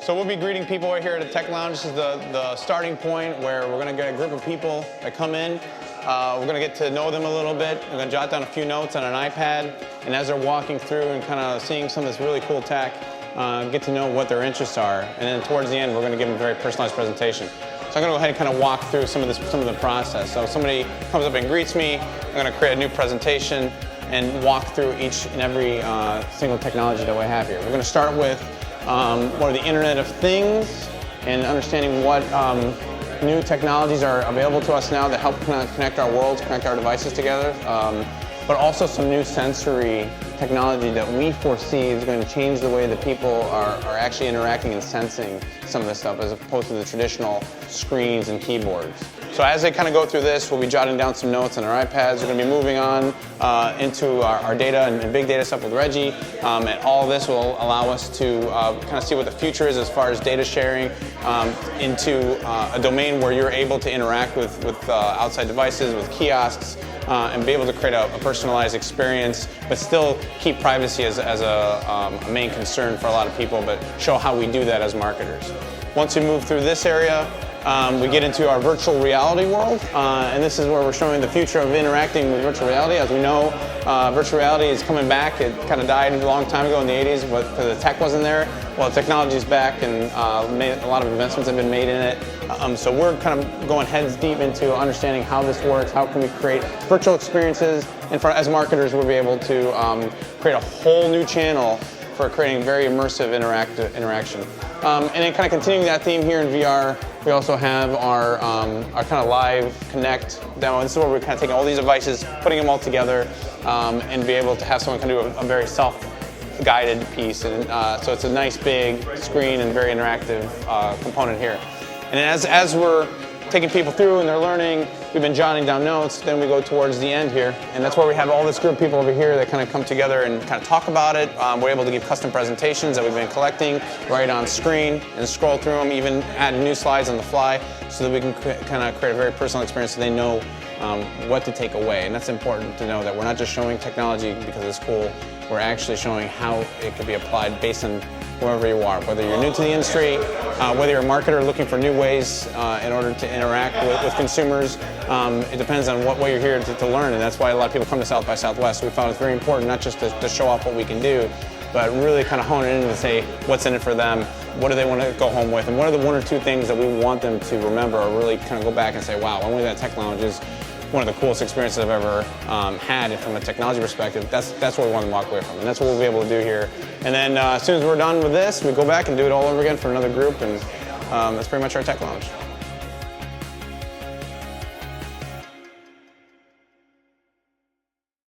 So we'll be greeting people right here at the Tech Lounge. This is the starting point where we're going to get a group of people that come in. We're going to get to know them a little bit. We're going to jot down a few notes on an iPad, and as they're walking through and kind of seeing some of this really cool tech, get to know what their interests are. And then towards the end, we're going to give them a very personalized presentation. So I'm going to go ahead and kind of walk through some of the process. So if somebody comes up and greets me, I'm going to create a new presentation and walk through each and every single technology that we have here. We're going to start with what are the Internet of Things and understanding what new technologies are available to us now that help connect our worlds, connect our devices together, but also some new sensory technology that we foresee is going to change the way that people are actually interacting and sensing some of this stuff as opposed to the traditional screens and keyboards. So as they kind of go through this, we'll be jotting down some notes on our iPads. We're going to be moving on into our data and big data stuff with Reggie. And all of this will allow us to kind of see what the future is as far as data sharing into a domain where you're able to interact with outside devices, with kiosks, and be able to create a personalized experience, but still keep privacy as a main concern for a lot of people, but show how we do that as marketers. Once we move through this area, we get into our virtual reality world, and this is where we're showing the future of interacting with virtual reality. As we know, virtual reality is coming back. It kind of died a long time ago in the 80s, but the tech wasn't there. Well, the technology is back, and a lot of investments have been made in it. So we're kind of going heads deep into understanding how this works, how can we create virtual experiences, and as marketers, we'll be able to create a whole new channel for creating very immersive interaction. And then kind of continuing that theme here in VR, we also have our kind of live connect demo. This is where we're kind of taking all these devices, putting them all together, and be able to have someone kind of do a very self-guided piece. And so it's a nice big screen and very interactive component here. And as we're taking people through and they're learning, we've been jotting down notes, then we go towards the end here. And that's where we have all this group of people over here that kind of come together and kind of talk about it. We're able to give custom presentations that we've been collecting right on screen and scroll through them, even add new slides on the fly so that we can kind of create a very personal experience so they know what to take away. And that's important to know that we're not just showing technology because it's cool, we're actually showing how it could be applied based on wherever you are, whether you're new to the industry, whether you're a marketer looking for new ways in order to interact with consumers. It depends on what way you're here to learn, and that's why a lot of people come to South by Southwest. We found it's very important not just to show off what we can do, but really kind of hone it in and say what's in it for them, what do they want to go home with, and what are the one or two things that we want them to remember or really kind of go back and say, wow, when we were at Tech Lounge is one of the coolest experiences I've ever had from a technology perspective. That's what we want to walk away from, and that's what we'll be able to do here. And then as soon as we're done with this, we go back and do it all over again for another group, and that's pretty much our Tech Lounge.